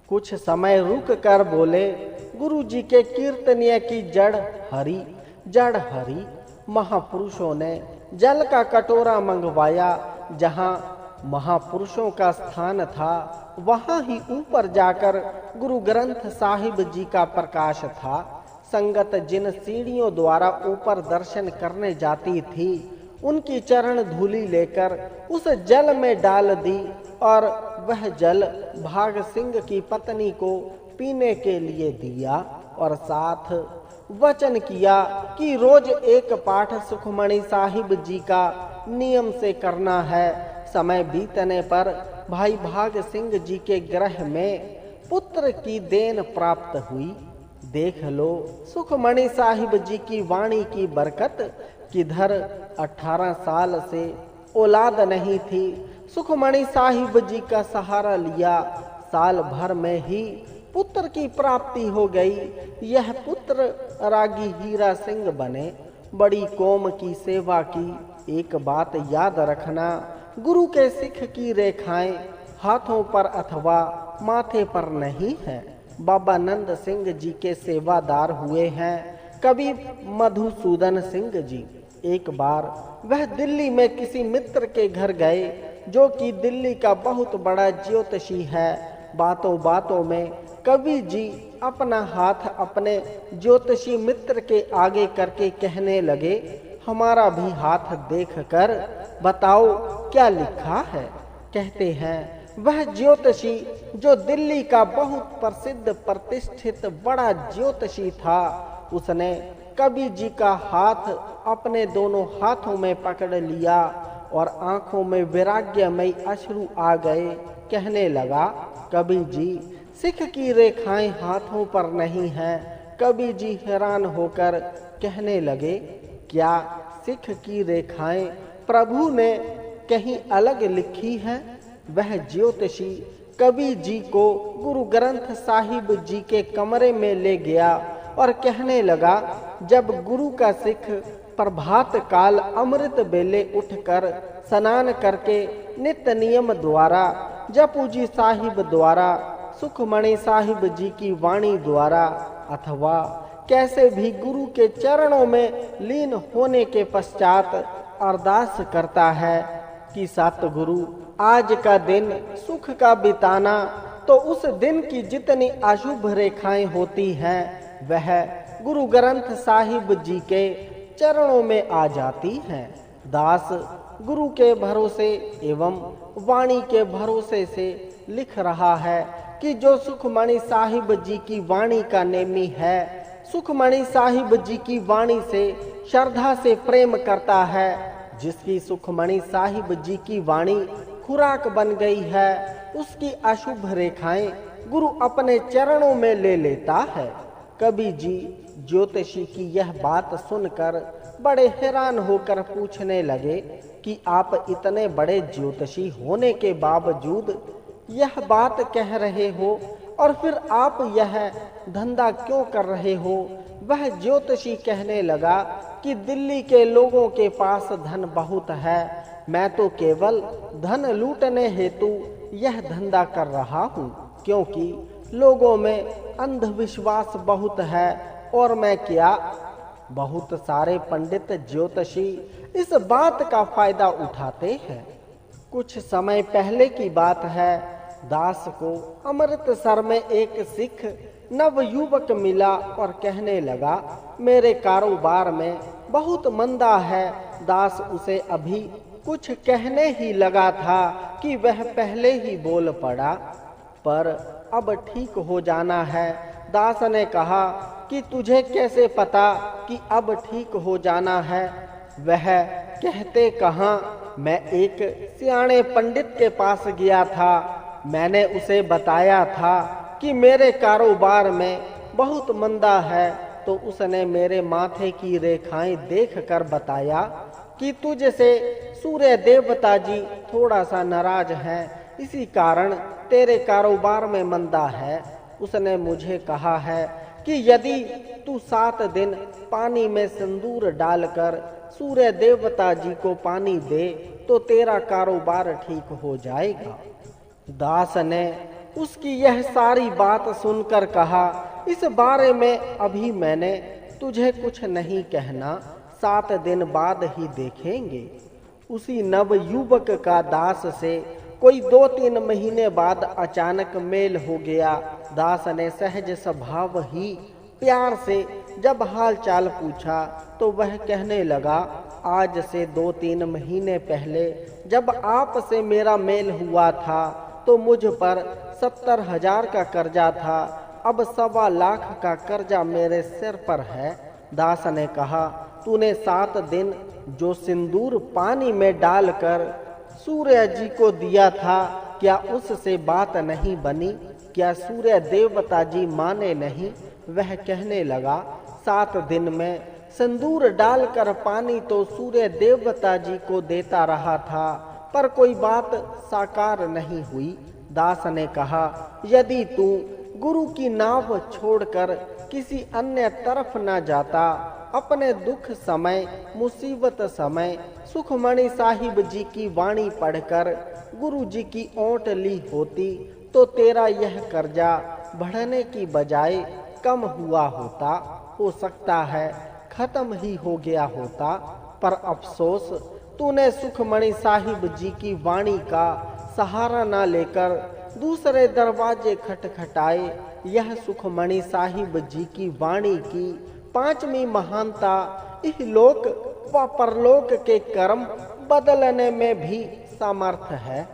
कुछ समय रुक कर बोले, गुरु जी के कीर्तनीय की जड़ हरी। महापुरुषों ने जल का कटोरा मंगवाया। जहाँ महापुरुषों का स्थान था वहाँ ही ऊपर जाकर गुरु ग्रंथ साहिब जी का प्रकाश था। संगत जिन सीढ़ियों द्वारा ऊपर दर्शन करने जाती थी उनकी चरण धूलि लेकर उस जल में डाल दी और वह जल भाग सिंह की पत्नी को पीने के लिए दिया और साथ वचन किया कि रोज एक पाठ सुखमणि साहिब जी का नियम से करना है। समय बीतने पर भाई भाग सिंह जी के गृह में पुत्र की देन प्राप्त हुई। देख लो सुखमणि साहिब जी की वाणी की बरकत, किधर 18 साल से औलाद नहीं थी। सुखमणि साहिब जी का सहारा लिया, साल भर में ही पुत्र की प्राप्ति हो गई। यह पुत्र रागी हीरा सिंह बने। बड़ी कौम की सेवा की। एक बात याद रखना, गुरु के सिख की रेखाएं हाथों पर अथवा माथे पर नहीं है। बाबा नंद सिंह जी के सेवादार हुए हैं कवि मधुसूदन सिंह जी। एक बार वह दिल्ली में किसी मित्र के घर गए जो कि दिल्ली का बहुत बड़ा ज्योतिषी है। बातों बातों में कवि जी अपना हाथ अपने ज्योतिषी मित्र के आगे करके कहने लगे, हमारा भी हाथ देखकर बताओ क्या लिखा है। कहते हैं वह ज्योतिषी जो दिल्ली का बहुत प्रसिद्ध प्रतिष्ठित बड़ा ज्योतिषी था, उसने कवि जी का हाथ अपने दोनों हाथों में पकड़ लिया और आंखों में वैराग्यमय अश्रु आ गए। कहने लगा, कवि जी सिख की रेखाएं हाथों पर नहीं हैं। कवि जी हैरान होकर कहने लगे, क्या सिख की रेखाएं प्रभु ने कहीं अलग लिखी हैं? वह ज्योतिषी कवि जी को गुरु ग्रंथ साहिब जी के कमरे में ले गया और कहने लगा, जब गुरु का सिख प्रभात काल अमृत बेले उठकर स्नान करके नित्य नियम द्वारा जपू जी साहिब द्वारा सुखमणि साहिब जी की वाणी द्वारा अथवा कैसे भी गुरु के चरणों में लीन होने के पश्चात अरदास करता है कि सतगुरु आज का दिन सुख का बिताना, तो उस दिन की जितनी अशुभ रेखाएं होती हैं वह गुरु ग्रंथ साहिब जी के चरणों में आ जाती हैं। दास गुरु के भरोसे एवं वाणी के भरोसे से लिख रहा है कि जो सुखमणि साहिब जी की वाणी का नेमी है, सुखमणि साहिब जी की वाणी से श्रद्धा से प्रेम करता है, जिसकी सुखमणि साहिब जी की वाणी खुराक बन गई है, उसकी अशुभ रेखाएं गुरु अपने चरणों में ले लेता है। कवि जी ज्योतिषी की यह बात सुनकर बड़े हैरान होकर पूछने लगे कि आप इतने बड़े ज्योतिषी होने के बावजूद यह बात कह रहे हो और फिर आप यह धंधा क्यों कर रहे हो? वह ज्योतिषी कहने लगा कि दिल्ली के लोगों के पास धन बहुत है, मैं तो केवल धन लूटने हेतु यह धंधा कर रहा हूँ, क्योंकि लोगों में अंधविश्वास बहुत है। और मैं क्या, बहुत सारे पंडित ज्योतिषी इस बात का फायदा उठाते हैं। कुछ समय पहले की बात है, दास को अमृतसर में एक सिख नवयुवक मिला और कहने लगा, मेरे कारोबार में बहुत मंदा है। दास उसे अभी कुछ कहने ही लगा था कि वह पहले ही बोल पड़ा, पर अब ठीक हो जाना है। दास ने कहा कि तुझे कैसे पता कि अब ठीक हो जाना है? वह कहते कहाँ, मैं एक सियाणे पंडित के पास गया था, मैंने उसे बताया था कि मेरे कारोबार में बहुत मंदा है, तो उसने मेरे माथे की रेखाएं देखकर बताया कि तुझसे सूर्य देवता जी थोड़ा सा नाराज हैं, इसी कारण तेरे कारोबार में मंदा है। उसने मुझे कहा है कि यदि तू 7 दिन पानी में सिंदूर डालकर सूर्य देवता जी को पानी दे तो तेरा कारोबार ठीक हो जाएगा। दास ने उसकी यह सारी बात सुनकर कहा, इस बारे में अभी मैंने तुझे कुछ नहीं कहना, 7 दिन बाद ही देखेंगे। उसी नव युवक का दास से कोई 2-3 महीने बाद अचानक मेल हो गया। दास ने सहज स्वभाव ही प्यार से जब हाल चाल पूछा तो वह कहने लगा, आज से 2-3 महीने पहले जब आपसे मेरा मेल हुआ था तो मुझ पर 70,000 का कर्जा था, अब 1.25 लाख का कर्जा मेरे सिर पर है। दास ने कहा, तूने 7 दिन जो सिंदूर पानी में डालकर सूर्य जी को दिया था, क्या उससे बात नहीं बनी? क्या सूर्य देवता जी माने नहीं? वह कहने लगा, 7 दिन में सिंदूर डालकर पानी तो सूर्य देवता जी को देता रहा था, पर कोई बात साकार नहीं हुई। दास ने कहा, यदि तू गुरु की नाव छोड़कर किसी अन्य तरफ न जाता, अपने दुख समय, मुसीबत समय सुखमणि साहिब जी की वाणी पढ़कर गुरु जी की ओट ली होती तो तेरा यह कर्जा बढ़ने की बजाय कम हुआ होता, हो सकता है खत्म ही हो गया होता। पर अफसोस, तूने सुखमणि साहिब जी की वाणी का सहारा न लेकर दूसरे दरवाजे खटखटाए। यह सुखमणि साहिब जी की वाणी की 5वीं महानता इहलोक व परलोक के कर्म बदलने में भी समर्थ है।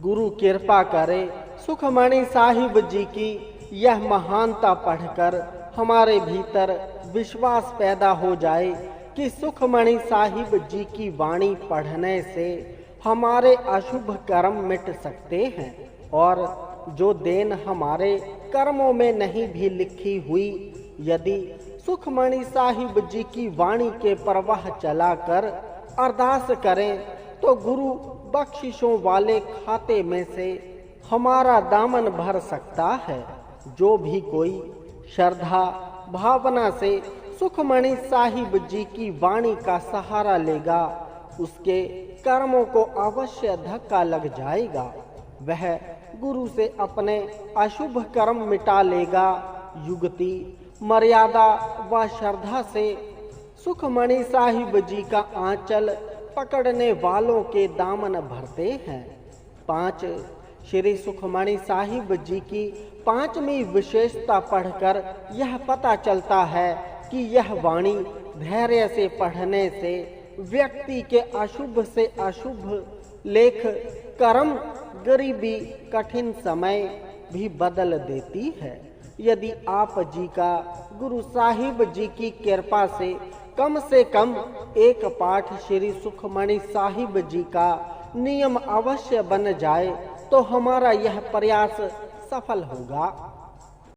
गुरु कृपा करे, सुखमणि साहिब जी की यह महानता पढ़कर हमारे भीतर विश्वास पैदा हो जाए कि सुखमणि साहिब जी की वाणी पढ़ने से हमारे अशुभ कर्म मिट सकते हैं, और जो देन हमारे कर्मों में नहीं भी लिखी हुई, यदि सुखमणि साहिब जी की वाणी के प्रवाह चलाकर अरदास करें तो गुरु बख्शिशों वाले खाते में से हमारा दामन भर सकता है। जो भी कोई श्रद्धा भावना से सुखमणि साहिब जी की वाणी का सहारा लेगा, उसके कर्मों को अवश्य धक्का लग जाएगा। वह गुरु से अपने अशुभ कर्म मिटा लेगा। युक्ति, मर्यादा व श्रद्धा से सुखमणि साहिब जी का आंचल पकड़ने वालों के दामन भरते हैं। 5 श्री सुखमणि साहिब जी की 5वीं विशेषता पढ़कर यह पता चलता है कि यह वाणी धैर्य से पढ़ने से व्यक्ति के अशुभ से अशुभ लेख कर्म, गरीबी, कठिन समय भी बदल देती है। यदि आप जी का गुरु साहिब जी की कृपा से कम एक पाठ श्री सुखमणि साहिब जी का नियम अवश्य बन जाए तो हमारा यह प्रयास सफल होगा।